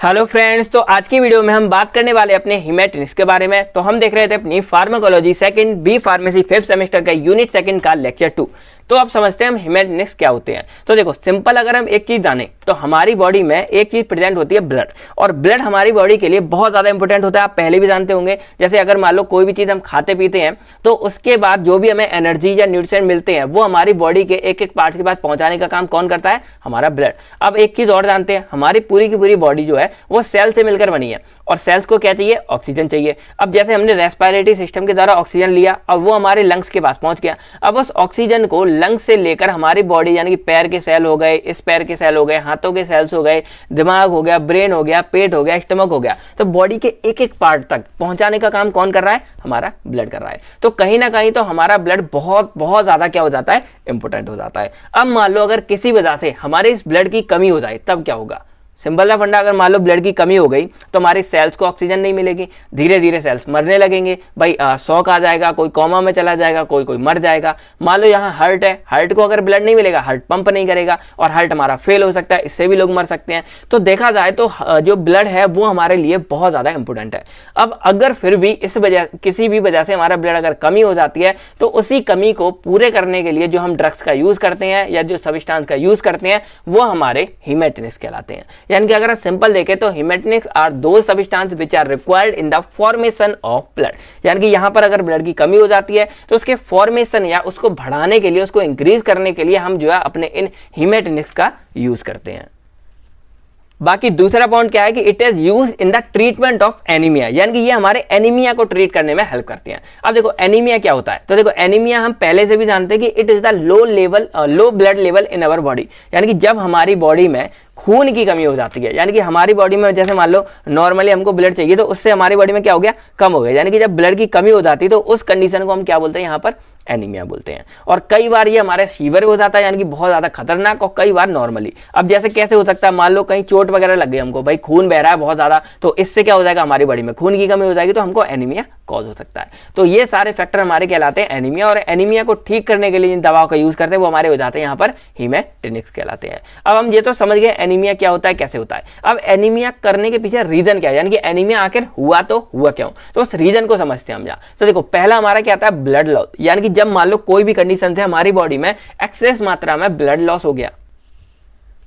Hello friends, तो आज की वीडियो में हम बात करने वाले अपने हेमेटोनिक्स के बारे में। तो हम देख रहे थे अपनी pharmacology second B pharmacy 5th semester का यूनिट सेकंड का लेक्चर 2। तो अब समझते हैं हम हेमेटोनिक्स क्या होते हैं। तो देखो सिंपल, अगर हम एक चीज जाने तो हमारी बॉडी में एक चीज प्रेजेंट होती है ब्लड, और ब्लड हमारी बॉडी के लिए बहुत ज्यादा इंपॉर्टेंट होता है। आप पहले भी जानते होंगे, जैसे अगर मान लो कोई भी चीज हम खाते पीते हैं तो उसके बाद जो भी हमें एनर्जी या न्यूट्रिएंट मिलते हैं वो हमारी बॉडी के एक एक पार्ट के पास पहुंचाने का काम कौन करता है? हमारा ब्लड। अब एक चीज और जानते हैं, हमारी पूरी की पूरी बॉडी जो है वो सेल से मिलकर बनी है, और सेल्स को क्या चाहिए? ऑक्सीजन चाहिए। अब जैसे हमने रेस्पिरेटरी सिस्टम के द्वारा ऑक्सीजन लिया, अब वो हमारे लंग्स के पास पहुंच गया। अब उस ऑक्सीजन को लंग्स से लेकर हमारी बॉडी, यानी कि पैर के सेल हो गए, इस पैर के सेल हो गए, हाथों के सेल्स हो गए, दिमाग हो गया, ब्रेन हो गया, पेट हो गया, स्टमक हो गया, तो बॉडी के एक एक पार्ट तक पहुंचाने का काम कौन कर रहा है? हमारा ब्लड कर रहा है। तो कहीं ना कहीं तो हमारा ब्लड बहुत बहुत ज्यादा क्या हो जाता है? इंपॉर्टेंट हो जाता है। अब मान लो अगर किसी वजह से हमारे इस ब्लड की कमी हो जाए तब क्या होगा? सिंपल सा फंडा, अगर मान लो ब्लड की कमी हो गई तो हमारी सेल्स को ऑक्सीजन नहीं मिलेगी, धीरे धीरे सेल्स मरने लगेंगे। भाई शॉक आ जाएगा, कोई कोमा में चला जाएगा, कोई कोई मर जाएगा। मान लो यहाँ हार्ट है, हार्ट को अगर ब्लड नहीं मिलेगा, हार्ट पंप नहीं करेगा और हार्ट हमारा फेल हो सकता है, इससे भी लोग मर सकते हैं। तो देखा जाए तो जो ब्लड है वो हमारे लिए बहुत ज्यादा इंपॉर्टेंट है। अब अगर फिर भी इस वजह, किसी भी वजह से हमारा ब्लड अगर कमी हो जाती है तो उसी कमी को पूरे करने के लिए जो हम ड्रग्स का यूज करते हैं या जो सब्सटेंस का यूज करते हैं वो हमारे हेमेटोनिक्स कहलाते हैं। यानी कि अगर सिंपल देखें तो हेमेटोनिक्स आर दो substance which are required in the formation of blood. यानी कि यहां पर अगर ब्लड की कमी हो जाती है तो उसके फॉर्मेशन या उसको बढ़ाने के लिए, उसको इंक्रीज करने के लिए हम जो है अपने इन हेमेटोनिक्स का यूज करते हैं। बाकी दूसरा पॉइंट क्या है कि it is use in the treatment of anaemia, यानी कि ये हमारे एनीमिया को ट्रीट करने में हेल्प करती हैं। अब देखो एनीमिया क्या होता है, तो देखो एनीमिया हम पहले से भी जानते हैं कि it is the low blood level in our body. यानी कि जब हमारी बॉडी में खून की कमी हो जाती है, यानी कि हमारी बॉडी में जैसे मान लो नॉर्मली हमको ब्लड चाहिए तो उससे हमारी बॉडी में क्या हो गया? कम हो गया। यानी कि जब ब्लड की कमी हो जाती है तो उस कंडीशन को हम क्या बोलते हैं? यहाँ पर एनीमिया बोलते हैं। और कई बार ये हमारे सीवियर हो जाता है, यानी कि बहुत ज्यादा खतरनाक, और कई बार नॉर्मली। अब जैसे कैसे हो सकता है, मान लो कहीं चोट वगैरह लग गई हमको, भाई खून बह रहा है बहुत ज्यादा, तो इससे क्या हो जाएगा? हमारी बॉडी में खून की कमी हो जाएगी तो हमको एनीमिया कॉज हो सकता है। तो ये सारे फैक्टर हमारे कहलाते हैं एनीमिया, और एनीमिया को ठीक करने के लिए जिन दवाओं का यूज करते हैं वो हमारे हो जाते हैं यहाँ पर हेमेटोनिक्स कहलाते हैं। अब हम ये तो समझ गए एनीमिया क्या होता है, कैसे होता है। अब एनीमिया करने के पीछे रीजन क्या है, यानी कि एनीमिया आखिर हुआ तो हुआ क्यों, तो उस रीजन को समझते हैं हम यहाँ। तो देखो पहला हमारा क्या आता है? Blood loss. यानी कि जब मान लो कोई भी कंडीशन से हमारी बॉडी में एक्सेस मात्रा में ब्लड लॉस हो गया,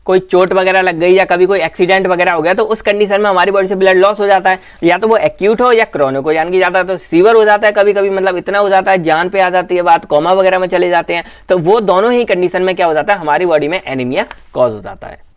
कोई चोट वगैरह लग गई या कभी कोई एक्सीडेंट वगैरह हो गया, तो उस कंडीशन में हमारी बॉडी से ब्लड लॉस हो जाता है। या तो वो एक्यूट हो या क्रोनिक हो, यानी कि ज्यादा तो सीवियर हो जाता है, कभी कभी मतलब इतना हो जाता है जान पे आ जाती है बात, कोमा वगैरह में चले जाते हैं। तो वो दोनों ही कंडीशन में क्या हो जाता है? हमारी बॉडी में एनीमिया कॉज हो जाता है।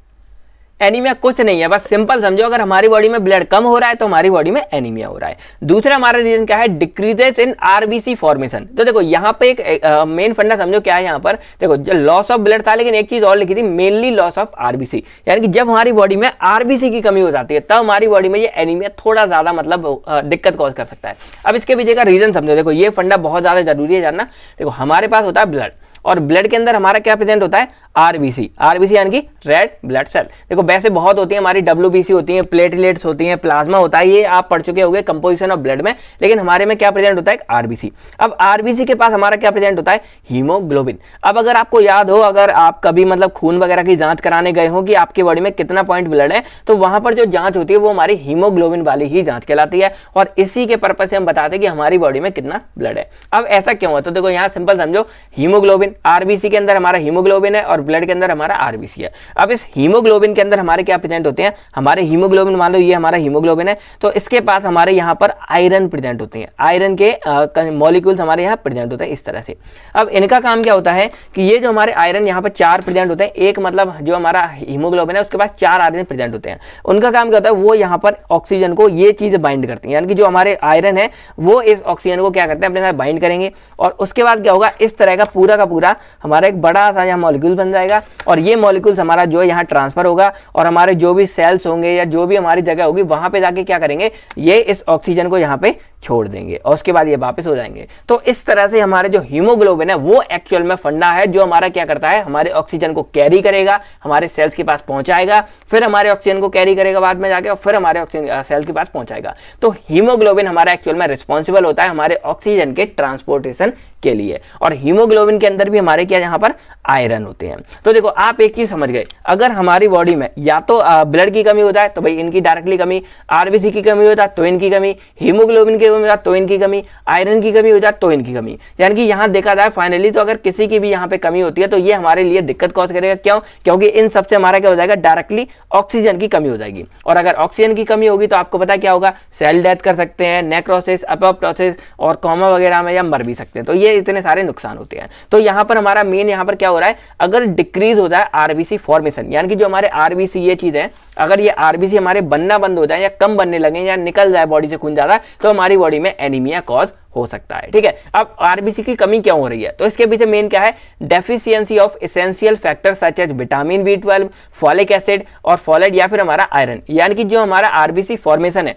एनीमिया कुछ नहीं है, बस सिंपल समझो, अगर हमारी बॉडी में ब्लड कम हो रहा है तो हमारी बॉडी में एनीमिया हो रहा है। दूसरा हमारा रीजन क्या है? Decreases in RBC formation. तो देखो यहाँ पे एक मेन फंडा समझो क्या है। यहाँ पर देखो जो लॉस ऑफ ब्लड था, लेकिन एक चीज और लिखी थी, मेनली लॉस ऑफ आरबीसी। यानी कि जब हमारी बॉडी में आरबीसी की कमी हो जाती है तब हमारी बॉडी में ये एनीमिया थोड़ा ज्यादा मतलब दिक्कत कॉज कर सकता है। अब इसके पीछे का रीजन समझो, देखो ये फंडा बहुत ज्यादा जरूरी है जानना। देखो हमारे पास होता है ब्लड, और ब्लड के अंदर हमारा क्या प्रेजेंट होता है? आरबीसी। आरबीसी यानी कि रेड ब्लड सेल। देखो वैसे बहुत होती है, हमारी डब्ल्यूबीसी होती है, प्लेटलेट्स होती हैं, प्लाज्मा होता है, ये आप पढ़ चुके होंगे कंपोजिशन ऑफ ब्लड में। लेकिन हमारे में क्या प्रेजेंट होता है? आरबीसी। अब आरबीसी के पास हमारा क्या प्रेजेंट होता है? हीमोग्लोबिन। अब अगर आपको याद हो, अगर आप कभी मतलब खून वगैरह की जांच कराने गए हो कि आपकी बॉडी में कितना पॉइंट ब्लड है, तो वहां पर जो जांच होती है वो हमारी हीमोग्लोबिन वाली ही जांच कहलाती है, और इसी के पर्पज से हम बताते हैं कि हमारी बॉडी में कितना ब्लड है। अब ऐसा क्यों है? तो देखो यहाँ सिंपल समझो, हीमोग्लोबिन, आरबीसी के अंदर हमारा हीमोग्लोबिन है और ब्लड के अंदर हमारा आरबीसी है। अब इस हीमोग्लोबिन के अंदर हमारे क्या प्रेजेंट होते हैं? हमारे हीमोग्लोबिन, मान लो ये हमारा हीमोग्लोबिन है, तो इसके पास हमारे यहाँ पर आयरन प्रेजेंट होते हैं। आयरन के मॉलिक्यूल्स हमारे यहाँ प्रेजेंट होते हैं इस तरह से। अब इनका काम क्या होता है कि ये जो हमारे आयरन यहाँ पर 4 प्रेजेंट होते हैं, एक मतलब जो हमारा हीमोग्लोबिन है उसके पास 4 आयरन प्रेजेंट होते हैं। उनका काम क्या होता है? वो यहाँ पर ऑक्सीजन को ये चीज बाइंड करती है, यानी कि जो हमारे आयरन है वो इस ऑक्सीजन को क्या करते हैं? अपने साथ बाइंड करेंगे, और उसके बाद क्या होगा? इस तरह का पूरा हमारा एक बड़ा सा यहाँ मॉलिक्यूल बन जाएगा, और ये मॉलिक्यूल्स हमारा जो यहाँ ट्रांसफर होगा, और हमारे जो भी सेल्स होंगे या जो भी हमारी जगह होगी वहां पे जाके क्या करेंगे? ये इस ऑक्सीजन को यहाँ पे छोड़ देंगे और उसके बाद ये वापस हो जाएंगे। तो इस तरह से हमारे जो हीमोग्लोबिन है वो एक्चुअल में फंडा है जो हमारा क्या करता है, हमारे ऑक्सीजन को कैरी करेगा, हमारे सेल्स के पास पहुंचाएगा, फिर हमारे ऑक्सीजन को कैरी करेगा बाद में जाके और फिर हमारे ऑक्सीजन सेल के पास पहुंचाएगा। तो हीमोग्लोबिन हमारा एक्चुअल में रिस्पॉन्सिबल होता है हमारे ऑक्सीजन के ट्रांसपोर्टेशन के लिए। और हीमोग्लोबिन के अंदर भी हमारे क्या यहाँ पर आयरन होते हैं। तो देखो आप एक चीज समझ गए, अगर हमारी बॉडी में या तो ब्लड की कमी होता है तो भाई इनकी डायरेक्टली कमी, आरबीसी की कमी होता है तो इनकी कमी, हीमोग्लोबिन की कमी होता है तो इनकी कमी, आयरन की कमी हो जाए तो इनकी कमी। यानी कि यहाँ देखा जाए फाइनली तो अगर किसी की भी यहाँ पे कमी होती है तो ये हमारे लिए दिक्कत कॉज करेगा। क्यों? क्योंकि इन सबसे हमारा क्या हो जाएगा, डायरेक्टली ऑक्सीजन की कमी हो जाएगी। और अगर ऑक्सीजन की कमी होगी तो आपको पता क्या होगा, सेल डेथ कर सकते हैं, नेक्रोसिस, अपोप्टोसिस और कोमा वगैरह में या मर भी सकते हैं। तो ये इतने सारे नुकसान होते हैं। तो यहाँ पर हमारा मेन यहाँ पर क्या हो रहा है, अगर डिक्रीज हो जाए आरबीसी फॉर्मेशन, यानी कि जो हमारे आरबीसी ये चीज है, अगर ये आरबीसी हमारे बनना बंद हो जाए या कम बनने लगे या निकल जाए बॉडी से खून ज्यादा, तो हमारी बॉडी में एनीमिया कॉज हो सकता है। ठीक है, अब आरबीसी की कमी क्यों हो रही है, तो इसके पीछे मेन क्या है, deficiency of essential factor such as vitamin बी12, फॉलिक एसिड और फॉलेट या फिर हमारा आयरन। यानी कि जो हमारा आरबीसी फॉर्मेशन है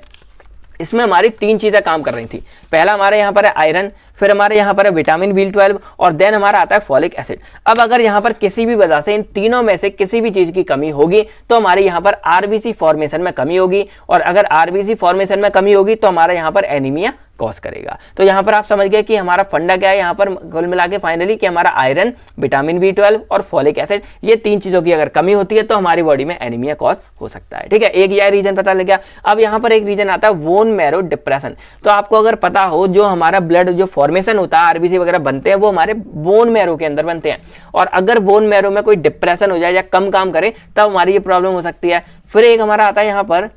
इसमें हमारी तीन चीजें काम कर रही थी। पहला हमारे यहाँ पर है आयरन, फिर हमारे यहाँ पर है विटामिन बी12 और देन हमारा आता है फॉलिक एसिड। अब अगर यहाँ पर किसी भी वजह से इन तीनों में से किसी भी चीज की कमी होगी तो हमारे यहाँ पर आरबीसी फॉर्मेशन में कमी होगी, और अगर आरबीसी फॉर्मेशन में कमी होगी तो हमारा यहाँ पर एनीमिया कॉज करेगा। तो यहाँ पर आप समझ गए कि हमारा फंडा क्या है यहाँ पर कुल मिला के फाइनली कि हमारा आयरन, विटामिन बी12 और फॉलिक एसिड, ये तीन चीजों की अगर कमी होती है तो हमारी बॉडी में एनीमिया कॉज हो सकता है। ठीक है, एक यह रीजन पता लग गया। अब यहाँ पर एक रीजन आता है बोन मैरो डिप्रेशन। तो आपको अगर पता हो जो हमारा ब्लड जो फॉर्मेशन होता है, आरबीसी वगैरह बनते हैं वो हमारे बोन मैरो के अंदर बनते हैं, और अगर बोन मैरो में कोई डिप्रेशन हो जाए या कम काम करे तब हमारी ये प्रॉब्लम हो सकती है। फिर एक हमारा आता है यहाँ पर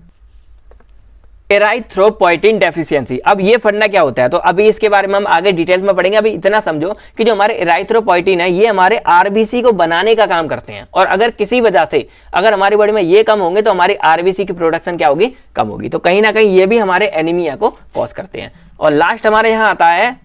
एराइथ्रोपोइटिन डेफिशिएंसी। अब ये फंडा क्या होता है, तो अभी इसके बारे में हम आगे डिटेल्स में पढ़ेंगे। अभी इतना समझो कि जो हमारे एराइथ्रोपोइटिन है ये हमारे आरबीसी को बनाने का काम करते हैं, और अगर किसी वजह से अगर हमारी बॉडी में ये कम होंगे तो हमारी आरबीसी की प्रोडक्शन क्या होगी, कम होगी। तो कहीं ना कहीं ये भी हमारे एनीमिया को कॉज करते हैं। और लास्ट हमारे यहाँ आता है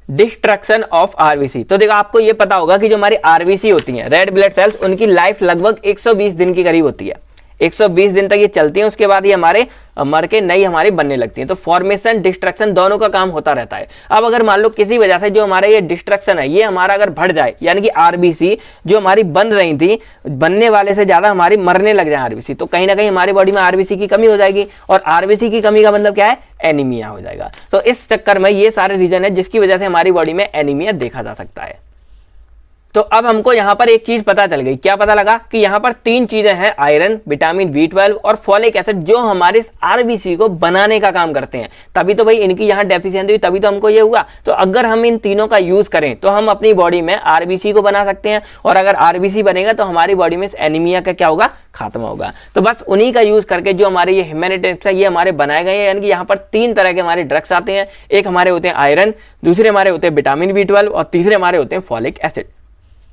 डिस्ट्रक्शन ऑफ आरबीसी। तो देखो आपको ये पता होगा कि जो हमारी आरबीसी होती हैं, रेड ब्लड सेल्स, उनकी लाइफ लगभग 120 दिन के करीब होती है। 120 दिन तक ये चलती हैं, उसके बाद ये हमारे मर के नई हमारी बनने लगती हैं। तो फॉर्मेशन डिस्ट्रक्शन दोनों का काम होता रहता है। अब अगर मान लो किसी वजह से जो हमारा ये डिस्ट्रक्शन है ये हमारा अगर बढ़ जाए, यानी कि आरबीसी जो हमारी बन रही थी बनने वाले से ज्यादा हमारी मरने लग जाए आरबीसी, तो कहीं ना कहीं हमारी बॉडी में आरबीसी की कमी हो जाएगी, और आरबीसी की कमी का मतलब क्या है, एनीमिया हो जाएगा। तो इस चक्कर में ये सारे रीजन है जिसकी वजह से हमारी बॉडी में एनीमिया देखा जा सकता है। तो अब हमको यहां पर एक चीज पता चल गई, क्या पता लगा कि यहां पर तीन चीजें हैं, आयरन, विटामिन बी12 और फॉलिक एसिड, जो हमारे आरबीसी को बनाने का काम करते हैं। तभी तो भाई इनकी यहां डेफिशिएंसी हुई, तभी तो हमको ये हुआ। तो अगर हम इन तीनों का यूज करें तो हम अपनी बॉडी में आरबीसी को बना सकते हैं, और अगर आरबीसी बनेगा तो हमारी बॉडी में एनीमिया का क्या होगा, खात्मा होगा। तो बस उन्हीं का यूज करके जो हमारे ये ह्यूमैनिटेक्स है ये हमारे बनाए गए हैं। यानी कि यहाँ पर तीन तरह के हमारे ड्रग्स आते हैं, एक हमारे होते हैं आयरन, दूसरे हमारे होते हैं विटामिन बी12 और तीसरे हमारे होते हैं फॉलिक एसिड।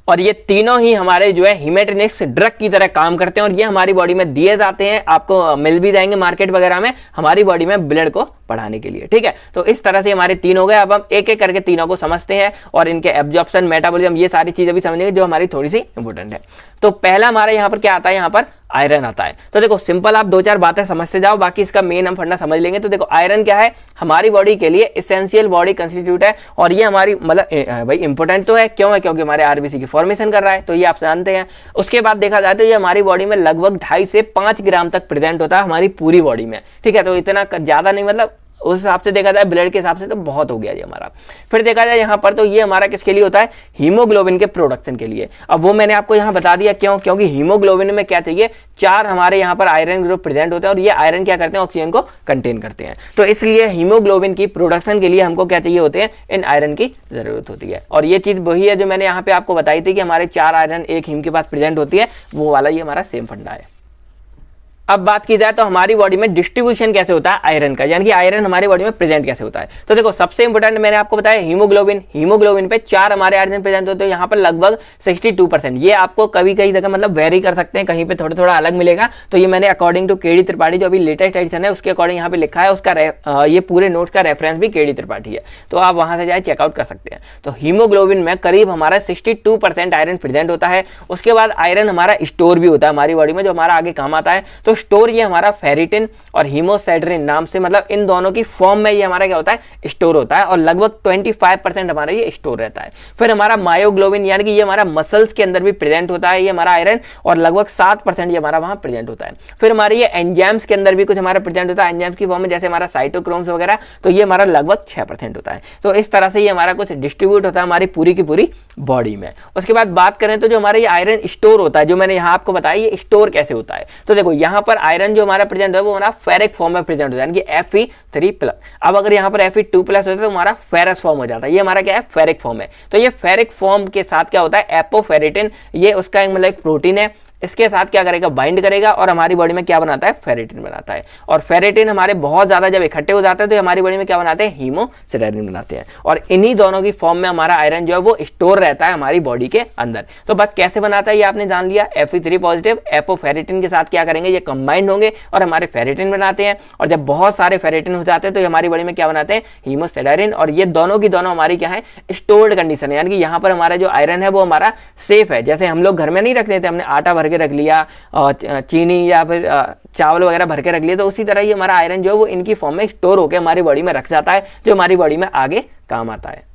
और ये तीनों ही हमारे जो है हिमेटिनिक्स ड्रग की तरह काम करते हैं, और ये हमारी बॉडी में दिए जाते हैं, आपको मिल भी जाएंगे मार्केट वगैरह में, हमारी बॉडी में ब्लड को बढ़ाने के लिए। ठीक है, तो इस तरह से हमारे तीन हो गए। अब हम एक एक करके तीनों को समझते हैं और इनके एब्जॉर्प्शन, मेटाबॉलिज्म, ये सारी चीजें भी समझेंगे जो हमारी थोड़ी सी इंपॉर्टेंट है। तो पहला हमारे यहाँ पर क्या आता है, यहाँ पर आयरन आता है। तो देखो सिंपल आप दो चार बातें समझते जाओ, बाकी इसका मेन हम फंडा समझ लेंगे। तो देखो आयरन क्या है, हमारी बॉडी के लिए एसेंशियल बॉडी कंस्टिट्यूट है, और ये हमारी मतलब भाई इंपॉर्टेंट तो है, क्यों है, क्योंकि हमारे आरबीसी की फॉर्मेशन कर रहा है, तो ये आप जानते हैं। उसके बाद देखा जाए तो ये हमारी बॉडी में लगभग 2.5 से 5 ग्राम तक प्रेजेंट होता है हमारी पूरी बॉडी में। ठीक है, तो इतना ज्यादा नहीं, मतलब उस हिसाब से देखा जाए ब्लड के हिसाब से तो बहुत हो गया ये हमारा। फिर देखा जाए यहाँ पर तो ये हमारा किसके लिए होता है, हीमोग्लोबिन के प्रोडक्शन के लिए। अब वो मैंने आपको यहाँ बता दिया, क्यों, क्योंकि हीमोग्लोबिन में क्या चाहिए, 4 हमारे यहाँ पर आयरन ग्रुप प्रेजेंट होते हैं, और ये आयरन क्या करते हैं, ऑक्सीजन को कंटेन करते हैं। तो इसलिए हीमोग्लोबिन की प्रोडक्शन के लिए हमको क्या चाहिए होते हैं, इन आयरन की जरूरत होती है। और ये चीज वही है जो मैंने यहाँ पे आपको बताई थी कि हमारे 4 आयरन एक हीम के पास प्रेजेंट होती है, वो वाला ये हमारा सेम फंडा है। अब बात की जाए तो हमारी बॉडी में डिस्ट्रीब्यूशन कैसे होता है आयरन का, यानी कि आयरन हमारी बॉडी में प्रेजेंट कैसे होता है। तो देखो सबसे इंपॉर्टेंट मैंने आपको बताया हीमोग्लोबिन, हीमोग्लोबिन पे 4 हमारे आयरन प्रेजेंट होते हैं, यहाँ पर लगभग 62%। ये आपको कभी कई जगह मतलब वेरी कर सकते हैं, कहीं पे थोड़ा थोड़ा अलग मिलेगा। तो ये मैंने अकॉर्डिंग टू केडी त्रिपाठी जो अभी लेटेस्ट एडिशन है उसके अकॉर्डिंग यहाँ पे लिखा है, उसका ये पूरे नोट्स का रेफरेंस भी केडी त्रिपाठी है, तो आप वहां से जाए चेकआउट कर सकते हैं। तो हीमोग्लोबिन में करीब हमारा 62% आयरन प्रेजेंट होता है। उसके बाद आयरन हमारा स्टोर भी होता है हमारी बॉडी में, जो हमारा आगे काम आता है। तो तो स्टोर ये हमारा फेरिटिन और हीमोसाइड्रिन नाम से, मतलब इन दोनों की फॉर्म में ये हमारा क्या होता है, स्टोर होता है, और लगभग 25% हमारा ये स्टोर रहता है। फिर हमारा मायोग्लोबिन यानी कि ये हमारा मसल्स के अंदर भी प्रेजेंट होता है ये हमारा आयरन, और लगभग 7% ये हमारा वहां प्रेजेंट होता है। फिर हमारे ये एंजाइम्स के अंदर भी कुछ हमारा प्रेजेंट होता है, एंजाइम्स की फॉर्म में, जैसे हमारा साइटोक्रोम्स वगैरह, तो ये हमारा लगभग 6% होता है। तो इस तरह से ये हमारा कुछ डिस्ट्रीब्यूट होता है हमारी पूरी की पूरी बॉडी में। उसके बाद बात करें तो जो हमारा ये आयरन स्टोर होता है, जो मैंने यहाँ आपको बताया ये स्टोर कैसे होता है, तो देखो यहाँ पर आयरन जो हमारा प्रेजेंट है वो हमारा फेरिक फॉर्म में प्रेजेंट होता है, यानी कि Fe3+। अब अगर यहाँ पर Fe2+ होता है तो हमारा फेरस फॉर्म हो जाता है, ये हमारा क्या है, फेरिक फॉर्म है। तो ये फेरिक फॉर्म के साथ क्या होता है, एपोफेरिटिन, ये उसका मतलब एक प्रोटीन है, इसके साथ क्या करेगा, बाइंड करेगा और हमारी बॉडी में क्या बनाता है, फेरिटिन बनाता है। और फेरिटिन हमारे बहुत ज्यादा जब इकट्ठे हो जाते हैं तो हमारी बॉडी में क्या बनाते हैं, हीमोसिडेरिन बनाते हैं, और इन्हीं दोनों की फॉर्म में हमारा आयरन जो है वो स्टोर रहता है हमारी बॉडी के अंदर। तो बस कैसे बनाता है ये आपने जान लिया, Fe3+ एपोफेरिटिन के साथ क्या करेंगे, ये कंबाइंड होंगे और हमारे फेरिटिन बनाते हैं, और जब बहुत सारे फेरिटिन हो जाते हैं तो हमारी बॉडी में क्या बनाते हैं, हीमोसिडेरिन, और ये दोनों की दोनों हमारी क्या है, स्टोर्ड कंडीशन है, यानी कि यहाँ पर हमारा जो आयरन है वो हमारा सेफ है। जैसे हम लोग घर में नहीं रख लेते, हमने आटा भर के रख लिया, चीनी या फिर चावल वगैरह भर के रख लिए, तो उसी तरह ही हमारा आयरन जो है वो इनकी फॉर्म में स्टोर होकर हमारी बॉडी में रख जाता है, जो हमारी बॉडी में आगे काम आता है।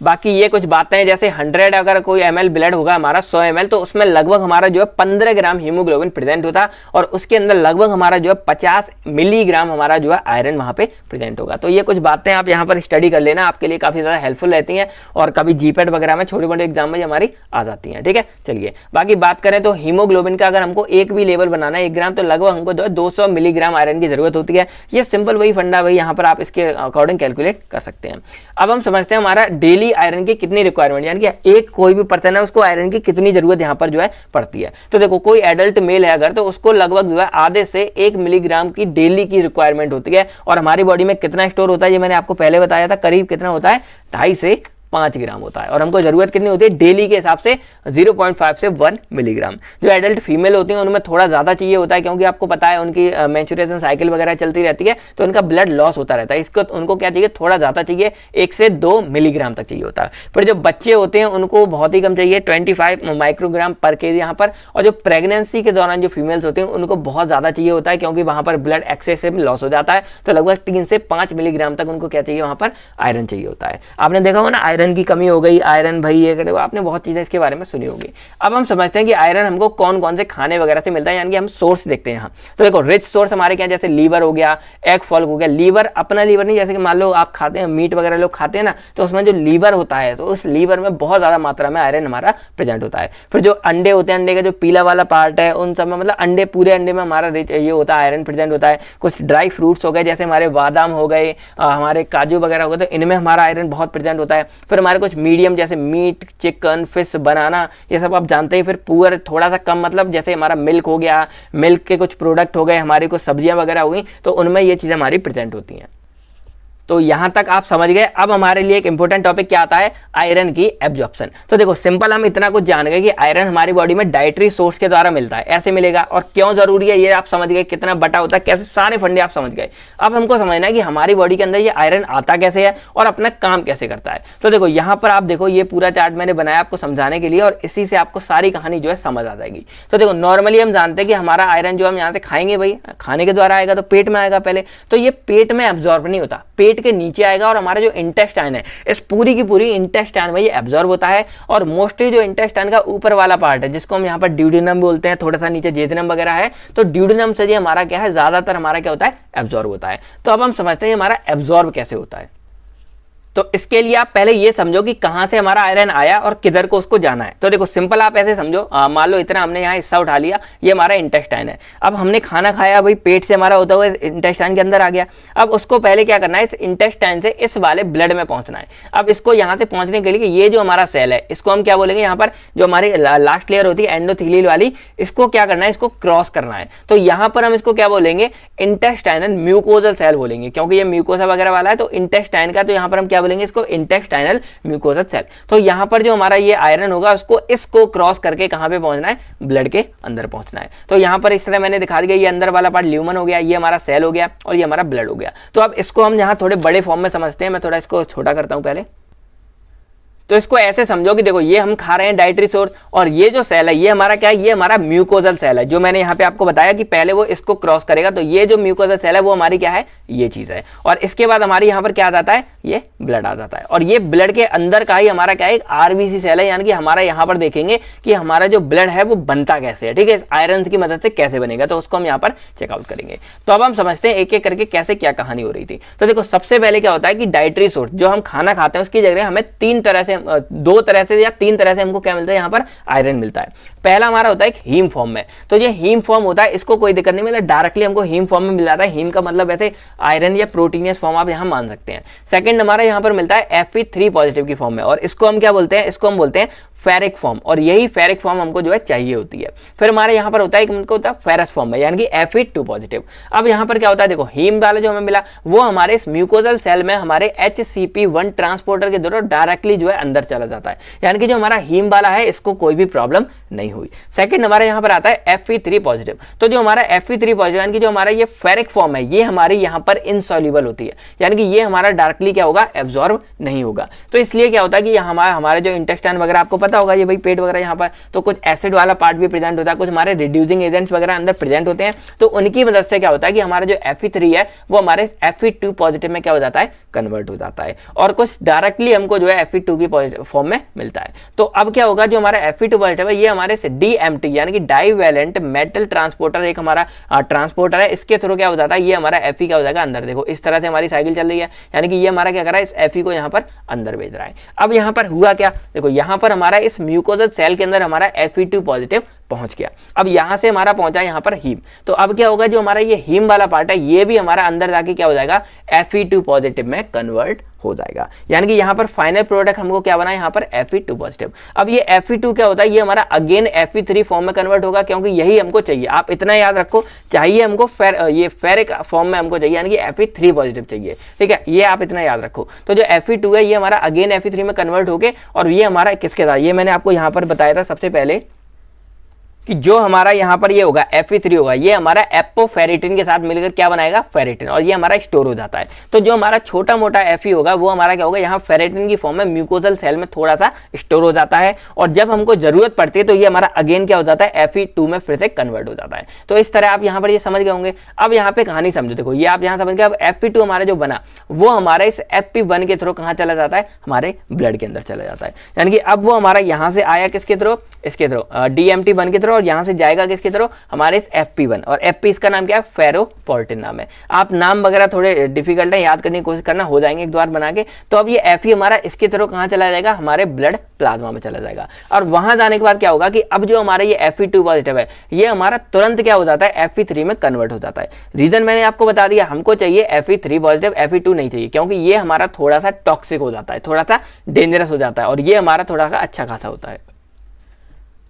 बाकी ये कुछ बातें हैं, जैसे 100 अगर कोई ml ब्लड होगा हमारा 100 ml, तो उसमें लगभग हमारा जो है 15 ग्राम हीमोग्लोबिन प्रेजेंट होता है, और उसके अंदर लगभग हमारा जो है 50 मिलीग्राम हमारा जो है आयरन वहां पे प्रेजेंट होगा। तो ये कुछ बातें आप यहाँ पर स्टडी कर लेना, आपके लिए काफी ज्यादा हेल्पफुल रहती हैं, और कभी जीपेट वगैरह में छोटे मोटे एग्जाम में हमारी आ जाती है। ठीक है, चलिए बाकी बात करें तो हीमोग्लोबिन का अगर हमको एक भी लेवल बनाना है 1 ग्राम, तो लगभग हमको जो है 200 मिलीग्राम आयरन की जरूरत होती है। ये सिंपल वही फंडा वही यहाँ पर आप इसके अकॉर्डिंग कैलकुलेट कर सकते हैं। अब हम समझते हैं हमारा डेली आयरन की कितनी रिक्वायरमेंट, यानी कि एक कोई भी पर्सन है उसको आयरन की कितनी जरूरत यहाँ पर जो है पड़ती है। तो देखो कोई एडल्ट मेल है अगर, तो उसको लगभग जो है आधे से 1 मिलीग्राम की डेली की रिक्वायरमेंट होती है। और हमारी बॉडी में कितना स्टोर होता है ये मैंने आपको पहले बताया था, करीब कितना होता है, 2.5 से 5 ग्राम होता है, और हमको जरूरत कितनी होती है डेली के हिसाब से 0.5 से 1 मिलीग्राम। जो एडल्ट फीमेल होती हैं उनमें थोड़ा ज्यादा चाहिए होता है, क्योंकि आपको पता है उनकी मेंस्ट्रुएशन साइकिल वगैरह चलती रहती है, तो उनका ब्लड लॉस होता रहता है, इसको उनको क्या चाहिए, थोड़ा ज्यादा चाहिए, 1 से 2 मिलीग्राम तक चाहिए होता है। फिर जो बच्चे होते हैं उनको बहुत ही कम चाहिए, 25 माइक्रोग्राम पर केजी यहाँ पर। और जो प्रेगनेंसी के दौरान जो फीमेल्स होते हैं उनको बहुत ज्यादा चाहिए होता है, क्योंकि वहां पर ब्लड एक्सेसिव लॉस हो जाता है, तो लगभग 3 से 5 मिलीग्राम तक उनको क्या चाहिए, वहां पर आयरन चाहिए होता है। आपने देखा होगा ना, आयरन की कमी हो गई, आयरन भाई ये करे, आपने बहुत चीजें इसके बारे में सुनी होगी। अब हम समझते हैं कि आयरन हमको कौन कौन से खाने वगैरह से मिलता है, यानी कि हम सोर्स देखते हैं यहाँ। तो देखो रिच सोर्स हमारे क्या, जैसे लीवर हो गया, एग फॉल्क हो गया। लीवर अपना लीवर नहीं, जैसे कि मान लो आप खाते हैं मीट वगैरह लोग खाते हैं ना, तो उसमें जो लीवर होता है तो उस लीवर में बहुत ज्यादा मात्रा में आयरन हमारा प्रेजेंट होता है। फिर जो अंडे होते हैं, अंडे का जो पीला वाला पार्ट है उन सब में, मतलब अंडे पूरे अंडे में हमारा रिच ये होता है, आयरन प्रेजेंट होता है। कुछ ड्राई फ्रूट्स हो गए, जैसे हमारे बादाम हो गए, हमारे काजू वगैरह हो गए, तो इनमें हमारा आयरन बहुत प्रेजेंट होता है। फिर हमारे कुछ मीडियम जैसे मीट, चिकन, फिश, बनाना, ये सब आप जानते हैं। फिर पूरा थोड़ा सा कम, मतलब जैसे हमारा मिल्क हो गया, मिल्क के कुछ प्रोडक्ट हो गए, हमारी कुछ सब्जियां वगैरह हो गई, तो उनमें ये चीजें हमारी प्रेजेंट होती हैं। तो यहां तक आप समझ गए। अब हमारे लिए एक इंपॉर्टेंट टॉपिक क्या आता है, आयरन की एब्जॉर्प्शन। तो देखो सिंपल हम इतना कुछ जान गए कि आयरन हमारी बॉडी में डाइटरी सोर्स के द्वारा मिलता है, ऐसे मिलेगा, और क्यों जरूरी है ये आप समझ गए, कितना बटा होता है, कैसे, सारे फंडे आप समझ गए। अब हमको समझना है कि हमारी बॉडी के अंदर ये आयरन आता कैसे है और अपना काम कैसे करता है। तो देखो यहां पर आप देखो, ये पूरा चार्ट मैंने बनाया आपको समझाने के लिए, और इसी से आपको सारी कहानी जो है समझ आ जाएगी। तो देखो नॉर्मली हम जानते हैं कि हमारा आयरन जो हम यहाँ से खाएंगे, भाई खाने के द्वारा आएगा, तो पेट में आएगा पहले, तो ये पेट में एब्जॉर्ब नहीं होता, पेट के नीचे आएगा, और हमारा जो इंटेस्टाइन है, इस पूरी की पूरी इंटेस्टाइन में ये एब्जॉर्ब होता है। और मोस्टली जो इंटेस्टाइन का ऊपर वाला पार्ट है, जिसको हम यहाँ पर ड्यूडेनम बोलते हैं, थोड़ा सा नीचे जेजुनम वगैरह है, तो ड्यूडेनम से ये हमारा क्या है, ज्यादातर हमारा क्या होता है, एब्जॉर्ब होता है। तो अब हम समझते हैं हमारा एब्जॉर्ब कैसे होता है। तो इसके लिए आप पहले ये समझो कि कहां से हमारा आयरन आया और किधर को उसको जाना है। तो देखो सिंपल आप ऐसे समझो, मान लो इतना हमने यहाँ हिस्सा उठा लिया, ये हमारा इंटेस्टाइन है। अब हमने खाना खाया, भाई पेट से हमारा होता हुआ इंटेस्टाइन के अंदर आ गया। अब उसको पहले क्या करना है, इस इंटेस्टाइन से इस वाले ब्लड में पहुंचना है। अब इसको यहाँ से पहुंचने के लिए ये जो हमारा सेल है, इसको हम क्या बोलेंगे, यहाँ पर जो हमारी लास्ट लेयर होती है एंडोथेलियल वाली, इसको क्या करना है, इसको क्रॉस करना है। तो यहाँ पर हम इसको क्या बोलेंगे, इंटेस्टाइनल म्यूकोजल सेल बोलेंगे, क्योंकि ये म्यूकोसा वगैरह वाला है, तो इंटेस्टाइन का, तो यहाँ पर हम क्या बोलेंगे, इसको इंटेस्टाइनल म्यूकोसा सेल। तो यहां पर जो हमारा ये आयरन होगा, उसको इसको क्रॉस करके कहां पे पहुंचना है, ब्लड के अंदर पहुंचना है। तो यहां पर इस तरह मैंने दिखा दिया, ये अंदर वाला पार्ट ल्यूमन हो गया, ये हमारा सेल हो गया, और ये हमारा ब्लड हो गया। तो अब इसको हम यहां थोड़े बड़े फॉर्म में समझते हैं, मैं थोड़ा इसको छोटा करता हूं पहले। तो इसको ऐसे समझो कि देखो ये हम खा रहे हैं डाइटरी सोर्स, और ये जो सेल है ये हमारा क्या है, ये हमारा म्यूकोजल सेल है, जो मैंने यहाँ पे आपको बताया कि पहले वो इसको क्रॉस करेगा, तो ये जो म्यूकोजल सेल है वो हमारी क्या है, ये चीज है। और इसके बाद हमारी यहाँ पर क्या आ जाता है, ये ब्लड आ जाता है, और ये ब्लड के अंदर का ही हमारा क्या है, एक आरबीसी सेल है, यानी कि हमारा यहाँ पर देखेंगे कि हमारा जो ब्लड है वो बनता कैसे है, ठीक है, आयरन की मदद से कैसे बनेगा, तो उसको हम यहाँ पर चेकआउट करेंगे। तो अब हम समझते हैं एक एक करके कैसे क्या कहानी हो रही थी। तो देखो सबसे पहले क्या होता है कि डाइटरी सोर्स जो हम खाना खाते हैं उसकी जगह हमें दो तरह से या तीन तरह से हमको क्या मिलता है, यहाँ पर आयरन मिलता है। पहला हमारा होता है एक हीम फॉर्म में, तो ये हीम फॉर्म होता है, इसको कोई दिक्कत नहीं मिलता, डायरेक्टली हमको हीम फॉर्म में मिल जाता है। हीम का मतलब वैसे आयरन या प्रोटीनियस फॉर्म आप यहाँ मान सकते हैं। सेकंड हमारा यहाँ पर मिलता है Fe3 पॉजिटिव की फॉर्म में, और इसको हम क्या बोलते हैं, इसको हम बोलते हैं फेरिक फॉर्म, और यही फेरिक फॉर्म हमको जो है चाहिए होती है। फिर हमारे यहाँ पर होता है हमको होता है फेरस फॉर्म में, यानी कि Fe2 पॉजिटिव। अब यहाँ पर क्या होता है, देखो हीम वाला जो हमें मिला वो हमारे इस म्यूकोजल सेल में हमारे HCP1 ट्रांसपोर्टर के द्वारा डायरेक्टली जो है अंदर चला जाता है, यानी कि जो हमारा हीम वाला है इसको कोई भी प्रॉब्लम नहीं हुई। सेकंड हमारे यहाँ पर आता है Fe3 पॉजिटिव, तो जो हमारा Fe3 पॉजिटिव यानी कि जो हमारा ये फेरिक फॉर्म है ये हमारी यहाँ पर इनसॉल्युबल होती है, यानी कि ये हमारा डायरेक्टली क्या होगा, एब्जॉर्ब नहीं होगा। तो इसलिए क्या होता है कि हमारे जो इंटेस्टाइन वगैरह आपको पता होगा, ये भाई पेट वगैरह यहाँ पर, तो कुछ एसिड वाला पार्ट भी प्रेजेंट होता है, कुछ हमारे रिड्यूसिंग एजेंट्स वगैरह अंदर प्रेजेंट होते हैं, तो उनकी मदद से क्या होता है कि हमारा जो Fe3 है वो हमारे Fe2 पॉजिटिव में क्या हो जाता है, कन्वर्ट हो जाता है, और कुछ डायरेक्टली हमको जो है Fe2 की पॉजिटिव फॉर्म में मिलता है। तो अब क्या होगा, जो हमारा Fe2 पॉजिटिव है ये हमारे से DMT यानी कि डाइवैलेंट मेटल ट्रांसपोर्टर, एक हमारा ट्रांसपोर्टर है, इसके थ्रू क्या हो जाता है, ये हमारा Fe क्या हो जाएगा अंदर। देखो इस तरह से हमारी साइकिल चल रही है, यानी कि ये हमारा क्या कर रहा है, इस Fe को यहाँ पर अंदर भेज रहा है। अब यहाँ पर हुआ क्या, देखो यहाँ पर हमारा इस म्यूकोजल सेल के अंदर हमारा Fe2 पॉजिटिव पहुंच गया। अब यहां से हमारा पहुंचा यहाँ पर हीम, तो अब क्या होगा, जो हमारा ये हीम वाला पार्ट है ये भी हमारा अंदर जाके क्या हो जाएगा, Fe2 पॉजिटिव में कन्वर्ट हो जाएगा, यानी कि यहाँ पर फाइनल प्रोडक्ट हमको क्या बना, यहाँ पर Fe2 पॉजिटिव। अब ये Fe2 क्या होता है, ये हमारा अगेन Fe3 फॉर्म में कन्वर्ट होगा, क्योंकि यही हमको चाहिए। आप इतना याद रखो, चाहिए हमको ये फेरिक फॉर्म में हमको चाहिए, यानी कि Fe3 पॉजिटिव चाहिए, ठीक है, ये आप इतना याद रखो। तो जो Fe2 है ये हमारा अगेन Fe3 में कन्वर्ट होके, और ये हमारा किसके साथ, ये मैंने आपको यहाँ पर बताया था सबसे पहले कि जो हमारा यहाँ पर ये होगा Fe3 होगा, ये हमारा एपोफेरिटिन के साथ मिलकर क्या बनाएगा, फेरिटिन, और ये हमारा स्टोर हो जाता है। तो जो हमारा छोटा मोटा Fe होगा वो हमारा क्या होगा, यहाँ फेरिटिन की फॉर्म में म्यूकोजल सेल में थोड़ा सा स्टोर हो जाता है, और जब हमको जरूरत पड़ती है तो ये हमारा अगेन क्या हो जाता है, Fe2 में फिर से कन्वर्ट हो जाता है। तो इस तरह आप यहाँ पर ये समझ गए होंगे। अब यहाँ पे कहानी समझो, देखो ये आप यहाँ समझ गए। अब Fe2 हमारा जो बना वो हमारे इस Fe1 के थ्रू कहाँ चला जाता है, हमारे ब्लड के अंदर चला जाता है, यानी कि अब वो हमारा यहाँ से आया किसके थ्रू, इसके थ्रू DMT1 के थ्रू, और यहाँ से जाएगा किसके थ्रू, हमारे इस Fp1, और Fp इसका नाम क्या है, फेरोपोर्टिन नाम है। आप नाम वगैरह थोड़े डिफिकल्ट है, याद करने की कोशिश करना, हो जाएंगे एक बार बना के। तो अब ये Fe हमारा इसके थ्रू कहाँ चला जाएगा, हमारे ब्लड प्लाज्मा में चला जाएगा, और वहां जाने के बाद क्या होगा कि अब जो हमारा ये Fe2 पॉजिटिव है ये हमारा तुरंत क्या हो जाता है, Fe3 में कन्वर्ट हो जाता है। रीजन मैंने आपको बता दिया, हमको चाहिए Fe3 पॉजिटिव, Fe2 नहीं चाहिए, क्योंकि ये हमारा थोड़ा सा टॉक्सिक हो जाता है, थोड़ा सा डेंजरस हो जाता है, और ये हमारा थोड़ा सा अच्छा खासा होता है।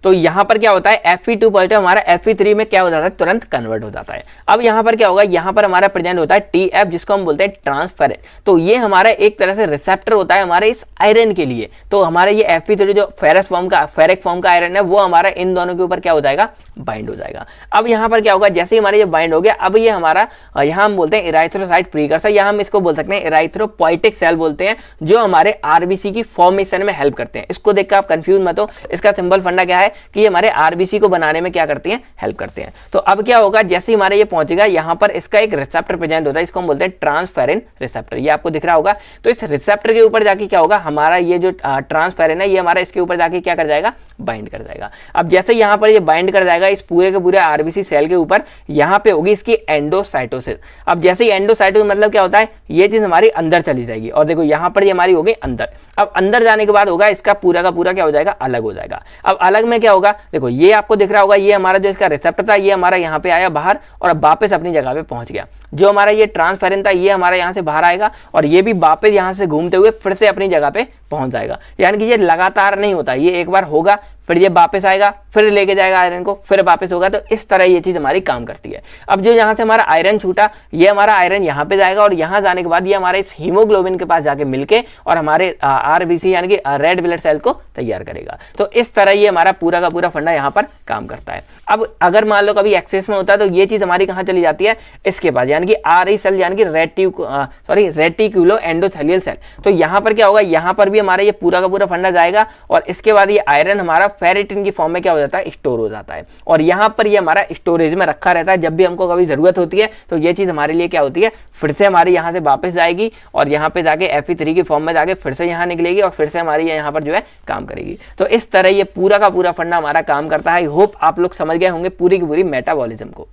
तो यहां पर क्या होता है, Fe2 पॉजिटिव हमारा Fe3 में क्या हो जाता है, तुरंत कन्वर्ट हो जाता है। अब यहां पर क्या होगा, यहां पर हमारा प्रेजेंट होता है TF, जिसको हम बोलते हैं ट्रांसफेरेंट। तो ये हमारा एक तरह से रिसेप्टर होता है हमारे इस आयरन के लिए। तो हमारे ये Fe3 जो फेरिक फॉर्म का आयरन है वो हमारा इन दोनों के ऊपर क्या हो जाएगा, बाइंड हो जाएगा। अब यहाँ पर क्या होगा, जैसे ही हमारे ये बाइंड हो गया, अब ये हमारा यहाँ हम बोलते हैं इराइथ्रोसाइट प्रीकर्सर, या हम इसको बोल सकते हैं इराइथ्रोपोइटिक सेल बोलते हैं, जो हमारे आरबीसी की फॉर्मेशन में हेल्प करते हैं। इसको देखकर आप कंफ्यूज मत हो, इसका सिंपल फंडा क्या है कि ये हमारे आरबीसी को बनाने में क्या करते हैं, हेल्प करते हैं। तो अब क्या होगा, जैसे ही हमारे ये पहुंचेगा, यहाँ पर इसका एक रिसेप्टर प्रेजेंट होता है, इसको हम बोलते हैं ट्रांसफेरिन रिसेप्टर, ये आपको दिख रहा होगा। तो इस रिसेप्टर के ऊपर जाके क्या होगा, हमारा ये जो ट्रांसफेरिन है ये हमारा इसके ऊपर जाके क्या कर जाएगा, बाइंड कर जाएगा। अब जैसे यहाँ पर ये बाइंड कर जाएगा इस पूरे के पूरे आरबीसी सेल के ऊपर, यहाँ पे होगी इसकी एंडोसाइटोसिस। अब जैसे ही एंडोसाइटोसिस मतलब क्या होता है, ये चीज हमारी अंदर चली जाएगी, और देखो यहाँ पर ये हमारी होगी अंदर। अब अंदर जाने के बाद होगा इसका पूरा का पूरा क्या हो जाएगा, अलग हो जाएगा। अब अलग में क्या होगा, देखो ये आपको दिख रहा होगा, ये हमारा जो इसका रिसेप्टर था ये हमारा यहाँ पे आया बाहर, और अब वापस अपनी जगह पे पहुंच गया। जो हमारा ये ट्रांसफेरेंट था ये हमारा यहाँ से बाहर आएगा, और ये भी वापस यहाँ से घूमते हुए फिर से अपनी जगह पे पहुंच जाएगा। यानी कि ये लगातार नहीं होता, ये एक बार होगा फिर ये वापस आएगा, फिर लेके जाएगा आयरन को, फिर वापस होगा। तो इस तरह ये चीज हमारी काम करती है। अब जो यहाँ से हमारा आयरन छूटा, ये हमारा आयरन यहाँ पे जाएगा, और यहाँ जाने के बाद ये हमारे इस हीमोग्लोबिन के पास जाके मिलके और हमारे आरबीसी यानी कि रेड ब्लड सेल को तैयार करेगा। तो इस तरह ये हमारा पूरा का पूरा फंडा यहाँ पर काम करता है। अब अगर मान लो कभी एक्सेस में होता है तो ये चीज हमारी कहाँ चली जाती है, इसके पास, यानी कि आरई सेल यानी कि रेटिक्यूलो एंडोथेलियल सेल। तो यहाँ पर क्या होगा, यहाँ पर भी अभी हमारा ये पूरा का पूरा फंडा जाएगा और इसके बाद ये आयरन हमारा फेरिटिन की फॉर्म में क्या हो जाता है, स्टोर हो जाता है और यहाँ पर ये हमारा स्टोरेज में रखा रहता है। जब भी हमको कभी जरूरत होती है तो ये चीज हमारे लिए क्या होती है, फिर से हमारी यहाँ से वापस जाएगी और यहाँ पे जाके Fe3 की फॉर्म में जाके फिर से यहाँ निकलेगी और फिर से हमारी यहाँ पर जो है काम करेगी। तो इस तरह ये पूरा का पूरा फंडा हमारा काम करता है। आई होप आप लोग समझ गए होंगे पूरी की पूरी मेटाबॉलिज्म को।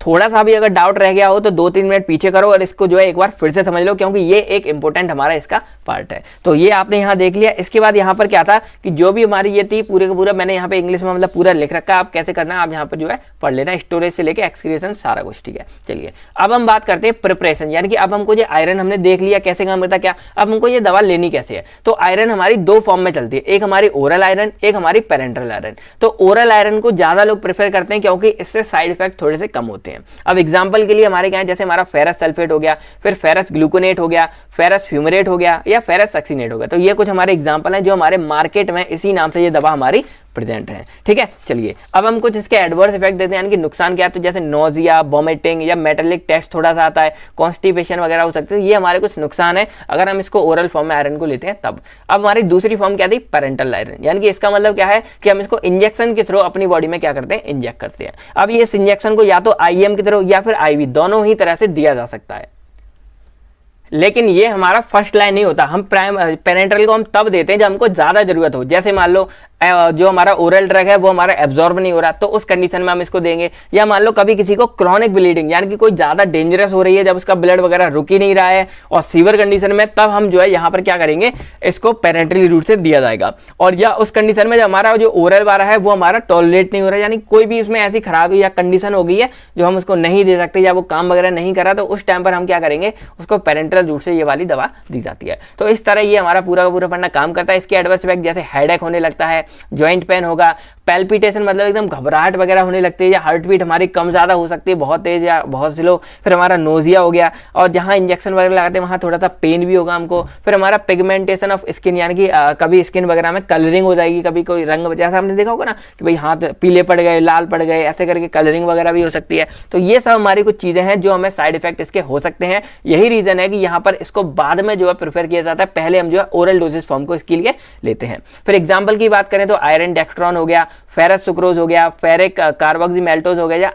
थोड़ा सा भी अगर डाउट रह गया हो तो 2-3 मिनट पीछे करो और इसको जो है एक बार फिर से समझ लो, क्योंकि ये एक इंपॉर्टेंट हमारा इसका पार्ट है। तो ये आपने यहाँ देख लिया। इसके बाद यहाँ पर क्या था कि जो भी हमारी ये थी पूरे का पूरा मैंने यहाँ पे इंग्लिश में मतलब पूरा लिख रखा है, आप कैसे करना है आप यहाँ पर जो है पढ़ लेना, स्टोरेज से लेकर एक्सक्रीशन सारा कुछ, ठीक है। चलिए अब हम बात करते हैं प्रिपरेशन, यानी कि अब हमको ये आयरन हमने देख लिया कैसे काम करता है क्या, अब हमको ये दवा लेनी कैसे है। तो आयरन हमारी 2 फॉर्म में चलती है, एक हमारी ओरल आयरन, एक हमारी पेरेंटल आयरन। तो ओरल आयरन को ज्यादा लोग प्रेफर करते हैं क्योंकि इससे साइड इफेक्ट थोड़े से कम होते हैं। अब एग्जाम्पल के लिए हमारे क्या है, जैसे हमारा फेरस सल्फेट हो गया, फिर फेरस ग्लूकोनेट हो गया, फेरस फ्यूमरेट हो गया या फेरस सक्सीनेट हो गया। तो ये कुछ हमारे एग्जाम्पल हैं जो हमारे मार्केट में इसी नाम से ये दवा हमारी प्रेजेंट है, ठीक है। चलिए अब हम कुछ इसके एडवर्स इफेक्ट देते हैं, यानी कि नुकसान क्या है। तो जैसे नोजिया, वोमिटिंग या मेटालिक टेस्ट थोड़ा सा आता है, कॉन्स्टिपेशन वगैरह हो सकते हैं, ये हमारे कुछ नुकसान है अगर हम इसको ओरल फॉर्म में आयरन को लेते हैं तब। अब हमारी दूसरी फॉर्म क्या थी, पेरेंटल आयरन, यानी कि इसका मतलब क्या है कि हम इसको इंजेक्शन के थ्रू अपनी बॉडी में क्या करते हैं, इंजेक्ट करते हैं। अब ये इस इंजेक्शन को या तो आईएम के थ्रू या फिर आईवी, दोनों ही तरह से दिया जा सकता है, लेकिन ये हमारा फर्स्ट लाइन नहीं होता। हम पेरेंटल को हम तब देते हैं जब हमको ज्यादा जरूरत हो, जैसे मान लो जो हमारा ओरल ड्रग है वो हमारा एब्जॉर्ब नहीं हो रहा, तो उस कंडीशन में हम इसको देंगे। या मान लो कभी किसी को क्रॉनिक ब्लीडिंग, यानी कि कोई ज्यादा डेंजरस हो रही है, जब उसका ब्लड वगैरह रुक ही नहीं रहा है और सीवियर कंडीशन में, तब हम जो है यहाँ पर क्या करेंगे, इसको पेरेंटली रूट से दिया जाएगा। और या उस कंडीशन में जब हमारा जो ओरल वाला है वो हमारा टॉलरेट नहीं हो रहा है, यानी कोई भी उसमें ऐसी खराबी या कंडीशन हो गई है जो हम उसको नहीं दे सकते या वो काम वगैरह नहीं कर रहा, तो उस टाइम पर हम क्या करेंगे, उसको पेरेंटल रूट से ये वाली दवा दी जाती है। तो इस तरह ये हमारा पूरा का पूरा फंडा काम करता है। इसके एडवर्स इफेक्ट जैसे हेडेक होने लगता है, ज्वाइंट पेन होगा, पैल्पिटेशन मतलब एकदम घबराहट वगैरह होने लगती है, या हार्ट बीट हमारी कम ज्यादा हो सकती है, बहुत तेज या बहुत स्लो। फिर हमारा नोजिया हो गया, और जहां इंजेक्शन वगैरह लगाते हैं वहां थोड़ा सा पेन भी होगा हमको। फिर हमारा पिगमेंटेशन ऑफ स्किन, यानी कि कभी स्किन वगैरह में कलरिंग हो जाएगी, कभी कोई रंग, जैसा हमने देखा होगा ना कि भाई हाथ पीले पड़ गए, लाल पड़ गए, ऐसे करके कलरिंग वगैरह भी हो सकती है। तो ये सब हमारी कुछ चीजें हैं जो हमें साइड इफेक्ट इसके हो सकते हैं। यही रीजन है कि यहाँ पर इसको बाद में जो है प्रेफर किया जाता है, पहले हम जो है ओरल डोजेस फॉर्म को इसके लिए लेते हैं। फिर एग्जाम्पल की बात करें तो आयरन डेक्स्ट्रॉन हो गया, फेरस सुक्रोज हो गया, फेरिक कार्बोक्सीमेल्टोज हो गया, या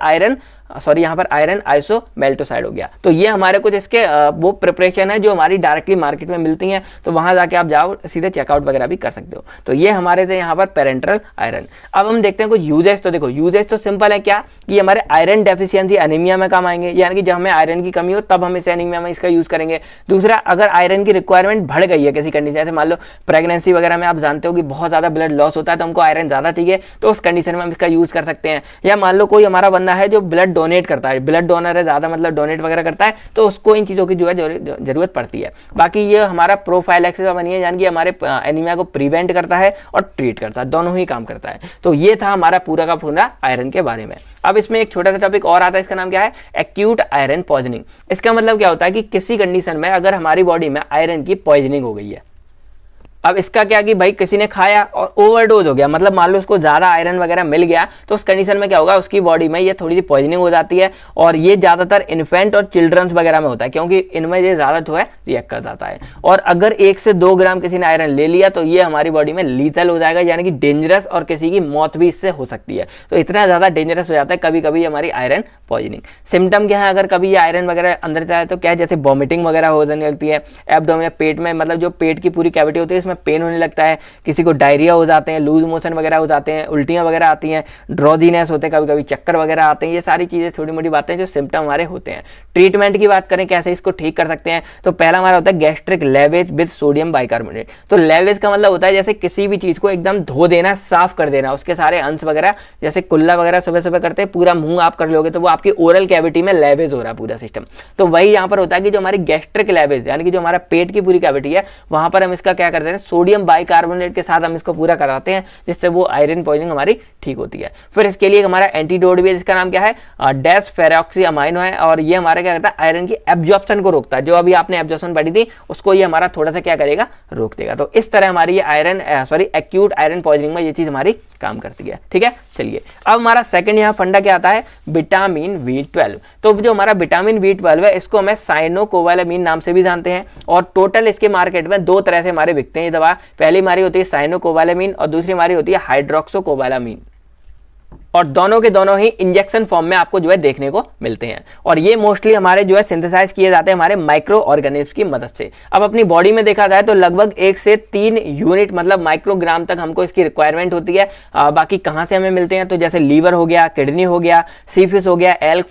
यहाँ पर आयरन आइसोमेल्टोसाइड हो गया। तो ये हमारे कुछ इसके वो प्रिपरेशन है जो हमारी डायरेक्टली मार्केट में मिलती हैं, तो वहां जाके आप जाओ सीधे चेकआउट वगैरह भी कर सकते हो। तो ये हमारे थे यहाँ पर पेरेंटल आयरन। अब हम देखते हैं कुछ यूजेस। तो देखो यूजेस तो सिंपल है, क्या कि हमारे आयरन डेफिशिएंसी एनीमिया में काम आएंगे, यानी कि जब हमें आयरन की कमी हो तब हम इस एनीमिया में इसका यूज करेंगे। दूसरा, अगर आयरन की रिक्वायरमेंट बढ़ गई है किसी कंडीशन, जैसे मान लो प्रेगनेंसी वगैरह में आप जानते हो कि बहुत ज्यादा ब्लड लॉस होता है, तो हमको आयरन ज्यादा चाहिए, तो उस कंडीशन में हम इसका यूज कर सकते हैं। या मान लो कोई हमारा बंदा है जो ब्लड डोनेट करता है, ब्लड डोनर है ज्यादा, मतलब डोनेट वगैरह करता है, तो उसको इन चीजों की जो है जरूरत पड़ती है। बाकी ये हमारा प्रोफाइलैक्सिस बनी है, यानी कि हमारे एनीमिया को प्रिवेंट करता है और ट्रीट करता है, दोनों ही काम करता है। तो ये था हमारा पूरा का पूरा आयरन के बारे में। अब इसमें एक छोटा सा टॉपिक और आता है, इसका नाम क्या है, एक्यूट आयरन पॉइजनिंग। इसका मतलब क्या होता है कि किसी कंडीशन में अगर हमारी बॉडी में आयरन की पॉइजनिंग हो गई है। अब इसका क्या कि भाई किसी ने खाया और ओवरडोज हो गया, मतलब मान लो उसको ज्यादा आयरन वगैरह मिल गया, तो उस कंडीशन में क्या होगा, उसकी बॉडी में ये थोड़ी सी पॉइजनिंग हो जाती है। और ये ज्यादातर इन्फेंट और चिल्ड्रंस वगैरह में होता है, क्योंकि इनमें ये ज्यादा जो है रिएक्ट कर जाता है। और अगर 1 से 2 ग्राम किसी ने आयरन ले लिया तो ये हमारी बॉडी में लीथल हो जाएगा, यानी कि डेंजरस, और किसी की मौत भी इससे हो सकती है। तो इतना ज्यादा डेंजरस हो जाता है कभी कभी हमारी आयरन पॉइजनिंग। सिम्टम क्या है, अगर कभी ये आयरन वगैरह अंदर जाए तो क्या है, जैसे वॉमिटिंग वगैरह हो जाने लगती है, एब्डोमिनल पेट में, मतलब जो पेट की पूरी कैविटी होती है इसमें पेन होने लगता है, किसी को डायरिया हो जाते हैं, लूज मोशन वगैरह हो जाते हैं, उल्टियां वगैरह आती हैं, ड्रॉजीनेस होते हैं, कभी कभी चक्कर वगैरह आते हैं। ये सारी चीजें छोटी मोटी बातें जो सिम्टम हमारे होते हैं। ट्रीटमेंट की बात करें कैसे इसको ठीक कर सकते हैं, तो पहला हमारा होता है gastric lavage with sodium bicarbonate. तो लेवेज का मतलब होता है जैसे किसी भी चीज को एकदम धो देना, साफ कर देना, उसके सारे अंश वगैरह, जैसे कुल्ला वगैरह सुबह सुबह करते हैं, पूरा मुंह आप कर लोगे तो वो आपकी ओरल कैविटी में लेवेज हो रहा है पूरा सिस्टम। तो वही यहाँ पर होता है कि जो हमारी गैस्ट्रिक लेवेज, यानी कि जो हमारा पेट की पूरी कैविटी है, वहां पर हम इसका क्या करते हैं, सोडियम बाइकार्बोनेट के साथ हम इसको पूरा कराते हैं, जिससे वो आयरन पॉइजनिंग हमारी ठीक होती है। फिर इसके लिए हमारा एंटीडोट भी है, जिसका नाम क्या है, डैश फेरोक्सी अमाइनो है, और ये हमारा क्या करता है, आयरन की एब्जॉर्प्शन को रोकता है। जो अभी आपने एब्जॉर्प्शन पढ़ी थी उसको ये हमारा थोड़ा सा क्या करेगा, रोक देगा। तो इस तरह हमारी ये एक्यूट आयरन पॉइजनिंग में ये चीज हमारी काम करती है। ठीक है, चलिए अब हमारा सेकंड यहाँ फंडा क्या आता है, विटामिन B12। तो जो हमारा विटामिन B12 है इसको हमें साइनोकोबालामिन नाम से भी जानते हैं, और टोटल इसके मार्केट में दो तरह से हमारे बिकते हैं ये दवा। पहली हमारी होती है साइनोकोबालामिन और दूसरी हमारी होती है हाइड्रोक्सोकोबालामिन, और दोनों के दोनों ही इंजेक्शन फॉर्म में आपको जो है देखने को मिलते हैं, और ये मोस्टली हमारे जो है सिंथेसाइज किए जाते हैं हमारे माइक्रो ऑर्गेनिज्म की मदद से। अब अपनी बॉडी में देखा जाए तो लगभग 1 से 3 यूनिट मतलब माइक्रोग्राम तक हमको इसकी रिक्वायरमेंट होती है। बाकी कहाँ से हमें मिलते हैं, तो जैसे लीवर हो गया, किडनी हो गया, सीफिस हो गया, एग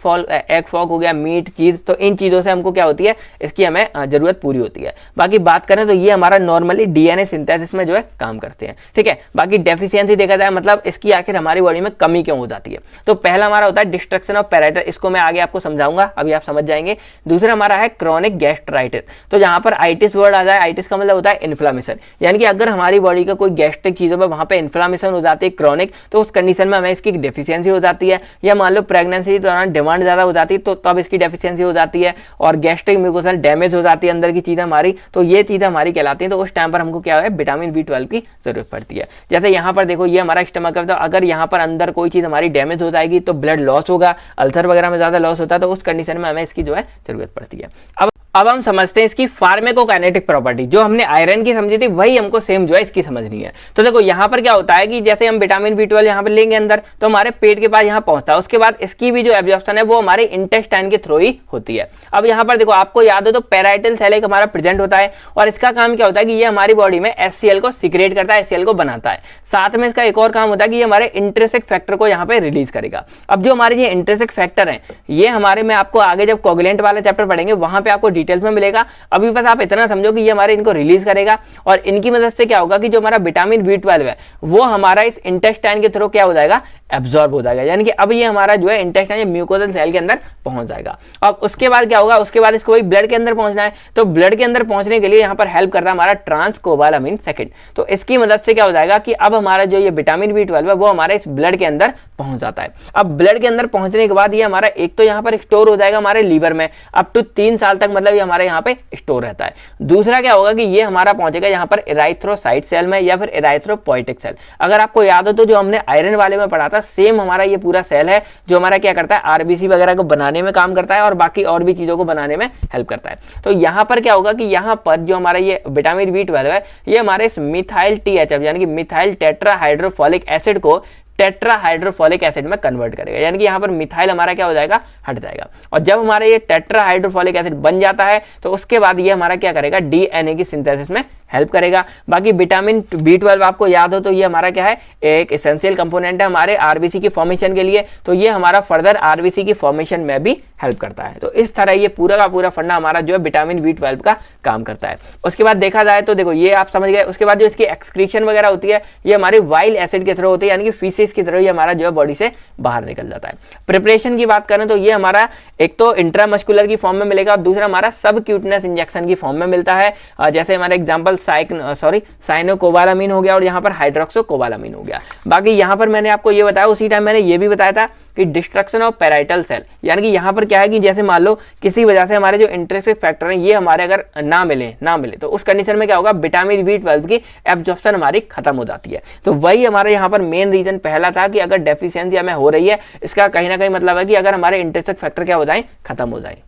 फॉक हो गया, मीट, चीज, तो इन चीजों से हमको क्या होती है, इसकी हमें जरूरत पूरी होती है। बाकी बात करें तो ये हमारा नॉर्मली डीएनए सिंथेसिस में जो है काम करते हैं। ठीक है, बाकी डेफिशिएंसी देखा जाए मतलब इसकी आखिर हमारी बॉडी में कमी हो जाती है। तो पहला हमारा होता है डिस्ट्रक्शन ऑफ पैराइटस, इसको मैं आगे आपको समझाऊंगा, अभी आप समझ जाएंगे। दूसरा हमारा है क्रॉनिक गैस्ट्राइटिस। तो जहां पर आइटिस वर्ड आ जाए, आइटिस का मतलब होता है इन्फ्लामेशन, यानी कि अगर हमारी बॉडी का कोई गैस्ट्रिक चीजों में वहां पे इन्फ्लामेशन हो जाती है क्रॉनिक, तो उस कंडीशन में हमें इसकी डेफिशिएंसी हो जाती है। या मान लो प्रेगनेंसी के दौरान डिमांड ज्यादा हो जाती है तो तब इसकी डेफिशिएंसी हो जाती है, और गैस्ट्रिक म्यूकोसल डैमेज हो जाती है अंदर की चीजें हमारी, तो ये चीजें हमारी कहलाती है। तो उस टाइम पर हमको क्या है, विटामिन B12 की जरूरत पड़ती है। जैसे यहाँ पर देखो, ये हमारा स्टमक है, तो अगर यहाँ पर अंदर कोई चीज हमारी डैमेज हो जाएगी तो ब्लड लॉस होगा, अल्सर वगैरह में ज्यादा लॉस होता है, तो उस कंडीशन में हमें इसकी जो है जरूरत पड़ती है। अब हम समझते हैं इसकी फार्मेकोकाइनेटिक प्रॉपर्टी। जो हमने आयरन की समझी थी वही हमको सेम जो है इसकी समझनी है। तो देखो यहाँ पर क्या होता है कि जैसे हम विटामिन B12 यहाँ पर लेंगे अंदर, तो हमारे पेट के पास यहाँ पहुंचता है, उसके बाद इसकी भी जो एब्जॉर्प्शन है वो हमारे इंटेस्टाइन के थ्रू ही होती है। अब यहाँ पर देखो, आपको याद हो तो पैराइटल सेल एक हमारा प्रेजेंट होता है, और इसका काम क्या होता है कि ये हमारी बॉडी में HCl को सिक्रेट करता है, HCl को बनाता है। साथ में इसका एक और काम होता है कि ये हमारे इंट्रिंसिक फैक्टर को यहाँ पे रिलीज करेगा। अब जो हमारे ये इंट्रिंसिक फैक्टर है, ये हमारे में आपको आगे जब कोगुलेंट वाले चैप्टर पढ़ेंगे वहां पे आपको डिटेल्स में मिलेगा। अभी बस आप इतना समझो कि ये हमारे इनको रिलीज करेगा, और इनकी मदद से क्या होगा कि जो हमारा विटामिन B12 है वो हमारा इस इंटेस्टाइन के थ्रू क्या हो जाएगा, एब्जॉर्ब हो जाएगा। यानी कि अब ये हमारा जो है इंटेस्टाइन म्यूकोसल सेल के अंदर पहुंच जाएगा। अब उसके बाद क्या होगा, उसके बाद इसको वही ब्लड के अंदर पहुंचना है, तो ब्लड के अंदर पहुंचने के लिए यहाँ पर हेल्प करता है हमारा ट्रांसकोबालामिन सेकेंड। तो इसकी मदद से क्या हो जाएगा कि अब हमारा जो ये विटामिन B12 है वो हमारे इस ब्लड के अंदर पहुंच जाता है। अब ब्लड के अंदर पहुंचने के बाद ये हमारा एक तो यहाँ पर स्टोर हो जाएगा हमारे लीवर में अप टू 3 साल तक, मतलब ये हमारे यहाँ पे स्टोर रहता है। दूसरा क्या होगा कि ये हमारा पहुंचेगा यहाँ पर इराइथ्रोसाइट सेल में या फिर इराइथ्रोपोइटिक सेल। अगर आपको याद हो तो जो हमने आयरन वाले में पढ़ा था, सेम हमारा ये पूरा सेल है जो हमारा क्या करता है, आरबीसी वगैरह को बनाने में काम करता है और बाकी और भी चीजों को बनाने में हेल्प करता है। तो यहाँ पर क्या होगा कि यहाँ पर जो हमारा ये विटामिन B12 है ये हमारे इस मिथाइल THF यानी कि मिथाइल टेट्राहाइड्रोफोलिक एसिड को टेट्राहाइड्रोफोलिक एसिड में कन्वर्ट करेगा। यानी कि यहाँ पर मिथाइल हमारा क्या हो जाएगा, हट जाएगा। और जब हमारा ये टेट्राहाइड्रोफोलिक एसिड बन जाता है तो उसके बाद ये हमारा क्या करेगा, DNA की सिंथेसिस में हेल्प करेगा। बाकी विटामिन B12 आपको याद हो तो ये हमारा क्या है, एक एसेंशियल कंपोनेंट है हमारे आरबीसी की फॉर्मेशन के लिए, तो ये हमारा फर्दर आरबीसी की फॉर्मेशन में भी हेल्प करता है। तो इस तरह ये पूरा का पूरा फंडा हमारा जो है विटामिन B12 का काम करता है। उसके बाद देखा जाए तो देखो ये आप समझ गए। उसके बाद जो इसकी एक्सक्रीशन वगैरह होती है ये हमारी वाइल एसिड के थ्रू होती है, यानी कि फीसिस की तरह ये हमारा जो है बॉडी से बाहर निकल जाता है। प्रिपरेशन की बात करें तो ये हमारा एक तो इंट्रामस्कुलर की फॉर्म में मिलेगा और दूसरा हमारा सब क्यूटनेस इंजेक्शन की फॉर्म में मिलता है। जैसे हमारा एग्जाम्पल साइनोकोबालामिन हो गया और यहाँ पर हाइड्रोक्सोकोबालामिन हो गया। बाकी यहाँ पर मैंने आपको ये बताया, उसी टाइम मैंने ये भी बताया था कि डिस्ट्रक्शन ऑफ पैराइटल सेल, यानी कि यहाँ पर क्या है कि जैसे मान लो किसी वजह से हमारे जो इंट्रिंसिक फैक्टर हैं ये हमारे अगर ना मिले तो उस कंडीशन में क्या होगा, विटामिन B12 की एब्जॉर्प्शन हमारी खत्म हो जाती है। तो वही हमारे यहाँ पर मेन रीजन पहला था कि अगर डेफिशिएंसी हमें हो रही है, इसका कहीं ना कहीं मतलब है कि अगर हमारे इंट्रिंसिक फैक्टर क्या हो जाए, खत्म हो जाए।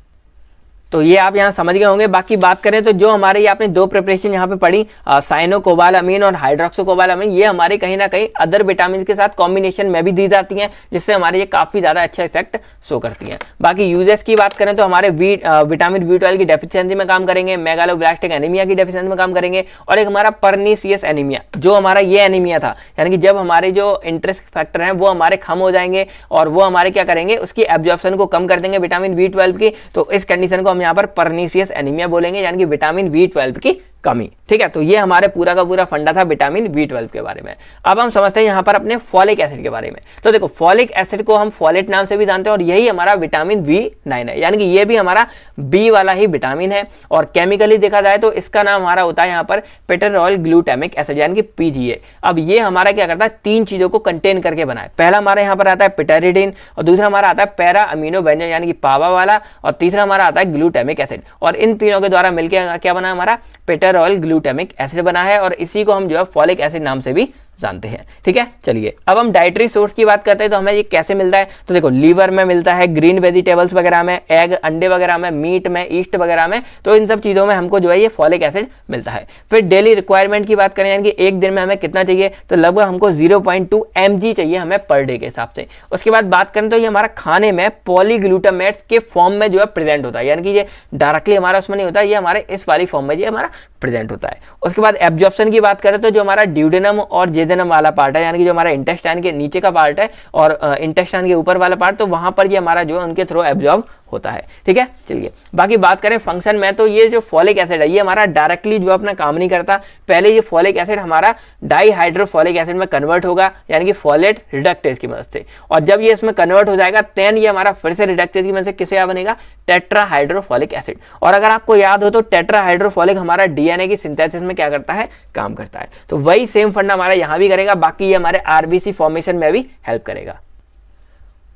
तो ये आप यहाँ समझ गए होंगे। बाकी बात करें तो जो हमारे ये आपने दो प्रिपरेशन यहाँ पे पढ़ी, साइनोकोबालामिन और हाइड्रोक्सोकोबालामिन, ये हमारे कहीं ना कहीं अदर विटामिन के साथ कॉम्बिनेशन में भी दी जाती हैं, जिससे हमारे ये काफी ज्यादा अच्छा इफेक्ट शो करती हैं। बाकी यूजेस की बात करें तो हमारे विटामिन B12 की डेफिशिएंसी में काम करेंगे, मेगालोब्लास्टिक एनीमिया की डेफिशिएंसी में काम करेंगे, और एक हमारा पर्नीसियस एनीमिया, जो हमारा ये एनीमिया था, यानी कि जब हमारे जो इंट्रिंसिक फैक्टर हैं वो हमारे कम हो जाएंगे और वो हमारे क्या करेंगे, उसकी एब्जॉर्प्शन को कम कर देंगे विटामिन B12 की। तो इस कंडीशन को हम यहाँ पर पर्नीसियस एनीमिया बोलेंगे, यानी कि विटामिन B12 की कमी। ठीक है, तो ये हमारे पूरा का पूरा फंडा था विटामिन B12 के बारे में। अब हम समझते हैं यहाँ पर अपने फॉलिक एसिड के बारे में। तो देखो फॉलिक एसिड को हम फॉलेट नाम से भी जानते हैं और यही हमारा विटामिन B9 है, यानी कि ये भी हमारा बी वाला ही विटामिन है। और केमिकली देखा जाए तो इसका नाम हमारा होता है यहाँ पर पेटेनॉयल ग्लूटामिक एसिड यानी कि PGA। अब ये हमारा क्या करता है, 3 चीजों को कंटेन करके बना है। पहला हमारा यहाँ पर आता है पिटेरिडीन, और दूसरा हमारा आता है पैरा अमीनो बेंजोन यानी कि पावा वाला, और तीसरा हमारा आता है ग्लूटामिक एसिड। और इन तीनों के द्वारा मिलकर क्या बना हमारा पेटेनॉयल ग्लूटामिक एसिड बना है, और इसी को हम जो है फॉलिक एसिड नाम से भी जानते हैं। ठीक है, चलिए अब हम डाइटरी सोर्स की बात करते हैं। तो हमें ये कैसे मिलता है, तो देखो लीवर में मिलता है, ग्रीन वेजिटेबल्स वगैरह में, एग अंडे वगैरह में, मीट में, ईस्ट वगैरह में, तो इन सब चीजों में हमको जो है ये फॉलिक एसिड मिलता है। फिर डेली रिक्वायरमेंट की बात करें यानी कि एक दिन में हमें कितना चाहिए, तो लगभग हमको 0.2 mg चाहिए हमें पर डे के हिसाब से। उसके बाद बात करें तो ये हमारा खाने में पॉलीग्लूटामेट्स के फॉर्म में जो है प्रेजेंट होता है, यानी कि ये डायरेक्टली हमारा उसमें नहीं होता, ये हमारे इस वाली फॉर्म में ये हमारा प्रेजेंट होता है। उसके बाद एब्जॉर्प्शन की बात करें तो जो हमारा ड्यूडेनम और जेजेनम वाला पार्ट है, यानी कि जो हमारा इंटेस्टाइन के नीचे का पार्ट है और इंटेस्टाइन के ऊपर वाला पार्ट, तो वहां पर ये हमारा जो है उनके थ्रू एब्जॉर्ब होता है। ठीक है, चलिए बाकी बात करें फंक्शन में, तो ये जो फॉलिक एसिड है ये हमारा डायरेक्टली जो अपना काम नहीं करता। पहले ये फॉलिक एसिड हमारा डाईहाइड्रोफॉलिक एसिड में कन्वर्ट होगा, यानी कि फॉलेट रिडक्टेज की मदद से, और जब ये इसमें कन्वर्ट हो जाएगा देन ये हमारा फिर से रिडक्टेज की मदद से किसे बनेगा, टेट्राहाइड्रोफॉलिक एसिड। और अगर आपको याद हो तो टेट्राहाइड्रोफॉलिक हमारा डीएनए की सिंथेसिस में क्या करता है, काम करता है। तो वही सेम फंडा हमारा यहां भी करेगा, बाकी ये हमारे आरबीसी फॉर्मेशन में भी हेल्प करेगा।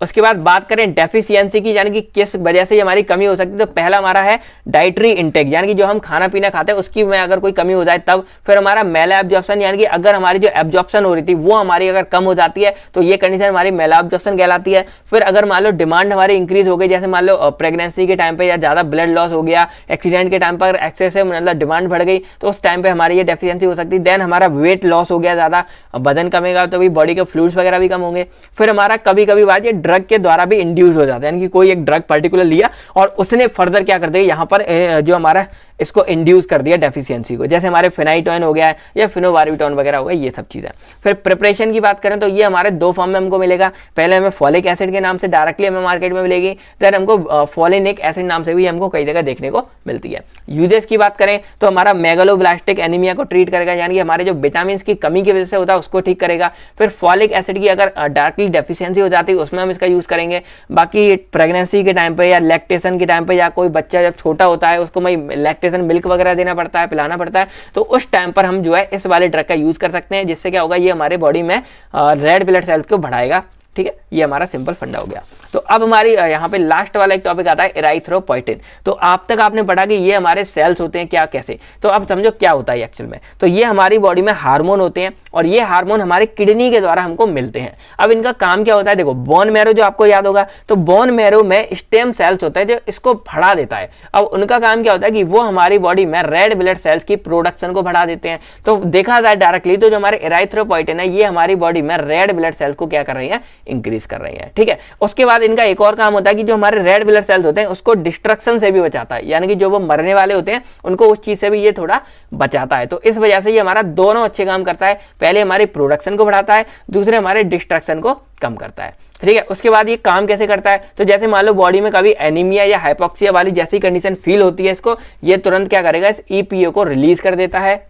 उसके बाद बात करें डेफिशिएंसी की, यानी कि किस वजह से हमारी कमी हो सकती है, तो पहला हमारा है डाइटरी इंटेक, यानी कि जो हम खाना पीना खाते हैं उसकी में अगर कोई कमी हो जाए तब। फिर हमारा मेला एब्जॉर्प्शन, यानी कि अगर हमारी जो एब्जॉर्प्शन हो रही थी वो हमारी अगर कम हो जाती है तो ये कंडीशन हमारी मेला एब्जॉर्प्शन कहलाती है। फिर अगर मान लो डिमांड हमारी इंक्रीज हो गई, जैसे मान लो प्रेगनेंसी के टाइम पे या ज्यादा ब्लड लॉस हो गया, एक्सीडेंट के टाइम पर एक्सेसिव मतलब डिमांड बढ़ गई, तो उस टाइम पे हमारी ये डेफिशिएंसी हो सकती है। देन हमारा वेट लॉस हो गया, ज्यादा वजन कमेगा तो भी बॉडी के फ्लूइड्स वगैरह भी कम होंगे। फिर हमारा कभी कभी बात ये ड्रग के द्वारा भी इंड्यूस हो जाता है, यानी कि कोई एक ड्रग पर्टिकुलर लिया और उसने फर्दर क्या कर दिया यहाँ पर जो हमारा इसको इंड्यूस कर दिया डेफिशिएंसी को, जैसे हमारे फिनाइटोइन हो गया या फिनोबार्बिटोन वगैरह हो गया, ये सब चीजें। फिर प्रिपरेशन की बात करें तो ये हमारे 2 फॉर्म में हमको मिलेगा। पहले हमें फॉलिक एसिड के नाम से डायरेक्टली हमें मार्केट में मिलेगी, देन हमको फॉलिनिक एसिड नाम से भी हमको कई जगह देखने को मिलती है। यूजेस की बात करें तो हमारा मेगालोब्लास्टिक एनीमिया को ट्रीट करेगा, यानी कि हमारे जो विटामिन की कमी की वजह से होता है उसको ठीक करेगा। फिर फॉलिक एसिड की अगर डायरेक्टली डेफिशिएंसी हो जाती है उसमें हम इसका यूज करेंगे। बाकी प्रेगनेंसी के टाइम पे या लैक्टेशन के टाइम पे, या कोई बच्चा जब छोटा होता है उसको लैक्टेशन मिल्क वगैरह देना पड़ता है, पिलाना पड़ता है, तो उस टाइम पर हम जो है इस वाले ड्रग का यूज कर सकते हैं, जिससे क्या होगा ये हमारे बॉडी में रेड ब्लड सेल्स को बढ़ाएगा। ठीक है, ये हमारा सिंपल फंडा हो गया। तो अब हमारी यहाँ पे लास्ट वाला एक टॉपिक आता है एराइथ्रोपोइटिन। तो आप तक आपने पढ़ा कि ये हमारे सेल्स होते हैं क्या, कैसे, तो अब समझो क्या होता है एक्चुअल में। तो ये हमारी बॉडी में हार्मोन होते हैं और ये हार्मोन हमारे किडनी के द्वारा हमको मिलते हैं। अब इनका काम क्या होता है, देखो बोन मैरो जो आपको याद होगा, तो बोन मैरो में स्टेम सेल्स होता है जो इसको बढ़ा देता है। अब उनका काम क्या होता है कि वो हमारी बॉडी में रेड ब्लड सेल्स की प्रोडक्शन को बढ़ा देते हैं। तो देखा जाए डायरेक्टली तो जो हमारे एराइथ्रोपोइटिन है ये हमारी बॉडी में रेड ब्लड सेल्स को क्या कर रही है, इंक्रीज कर रही है। ठीक है, उसके बाद इनका एक और काम होता है कि जो हमारे रेड ब्लड सेल्स होते हैं उसको डिस्ट्रक्शन से भी बचाता है, यानी कि जो वो मरने वाले होते हैं उनको उस चीज से भी ये थोड़ा बचाता है। तो इस वजह से ये हमारा दोनों अच्छे काम करता है, पहले हमारी प्रोडक्शन को बढ़ाता है, दूसरे हमारे डिस्ट्रक्शन को कम करता है। ठीक है, उसके बाद ये काम कैसे करता है, तो जैसे मान लो बॉडी में कभी एनीमिया या हाइपोक्सिया वाली जैसी कंडीशन फील होती है, इसको ये तुरंत क्या करेगा, इस ईपीओ को रिलीज कर देता है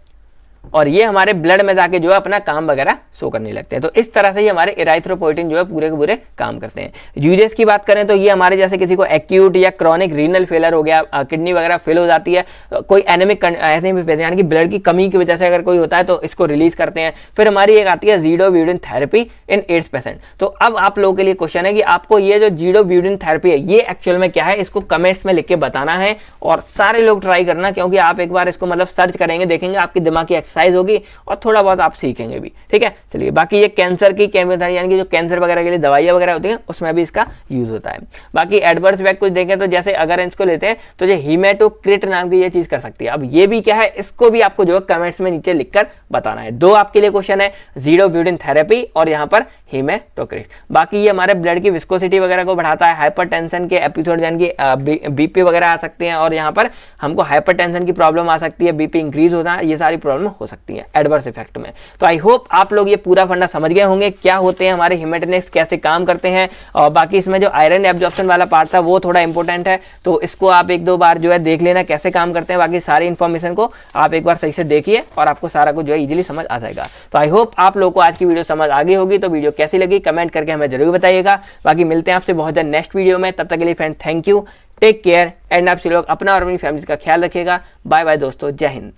और ये हमारे ब्लड में जाके जो है अपना काम वगैरह शो करने लगते हैं। तो इस तरह से ये हमारे एराइथ्रोपोइटिन जो है पूरे के पूरे काम करते हैं। यूजेस की बात करें तो ये हमारे जैसे किसी को एक्यूट या क्रॉनिक रीनल फेलर हो गया, किडनी वगैरह फेल हो जाती है, कोई एनेमिक यानी कि ब्लड की कमी की वजह से अगर कोई होता है तो इसको रिलीज करते हैं। फिर हमारी एक आती है जीडोब्यूटिन थेरेपी इन एड्स पेशेंट। तो अब आप लोगों के लिए क्वेश्चन है कि आपको ये जो जीडोब्यूटिन थेरेपी है ये एक्चुअल में क्या है, इसको कमेंट्स में लिख के बताना है और सारे लोग ट्राई करना, क्योंकि आप एक बार इसको मतलब सर्च करेंगे, देखेंगे, आपकी दिमाग की एक्सरसाइज होगी और थोड़ा बहुत आप सीखेंगे भी। ठीक है, चलिए बाकी ये कैंसर की केमोथेरेपी यानी कि जो कैंसर वगैरह के लिए दवाइयां वगैरह होती हैं उसमें भी इसका यूज होता है। बाकी एडवर्स इफेक्ट कुछ देखें तो जैसे अगर इसको लेते हैं तो जो हीमेटोक्रिट नाम की ये चीज कर सकती है। अब ये भी क्या है, इसको भी आपको जो है कमेंट्स में नीचे लिखकर बताना है। 2 आपके लिए क्वेश्चन है, जीडोब्यूटिन थेरेपी और यहाँ पर हीमेटोक्रिट। बाकी ये हमारे ब्लड की विस्कोसिटी वगैरह को बढ़ाता है, हाइपरटेंशन के एपिसोड यानी कि बीपी वगैरह आ सकते हैं और यहाँ पर हमको हाइपरटेंशन की प्रॉब्लम आ सकती है, बीपी इंक्रीज होता है, ये सारी प्रॉब्लम हो सकती हैं एडवर्स इफेक्ट में। तो आई होप आप लोग ये पूरा फंडा समझ गए होंगे क्या होते हैं हमारे हिमेटिनिक्स, कैसे काम करते हैं। और बाकी इसमें जो आयरन एब्जॉर्प्शन वाला पार्ट था वो थोड़ा इंपॉर्टेंट है, तो इसको आप एक दो बार जो है देख लेना कैसे काम करते हैं। बाकी सारी इन्फॉर्मेशन को आप एक बार सही से देखिए और आपको सारा कुछ जो है इजीली समझ आ जाएगा। तो आई होप आप लोगों को आज की वीडियो समझ आ गई होगी। तो वीडियो कैसी लगी कमेंट करके हमें जरूर बताइएगा। बाकी मिलते हैं आपसे बहुत जल्द नेक्स्ट वीडियो में, तब तक के लिए friend thank you, take care एंड आप सभी लोग अपना और अपनी फैमिली का ख्याल रखिएगा। बाय बाय दोस्तों, जय हिंद।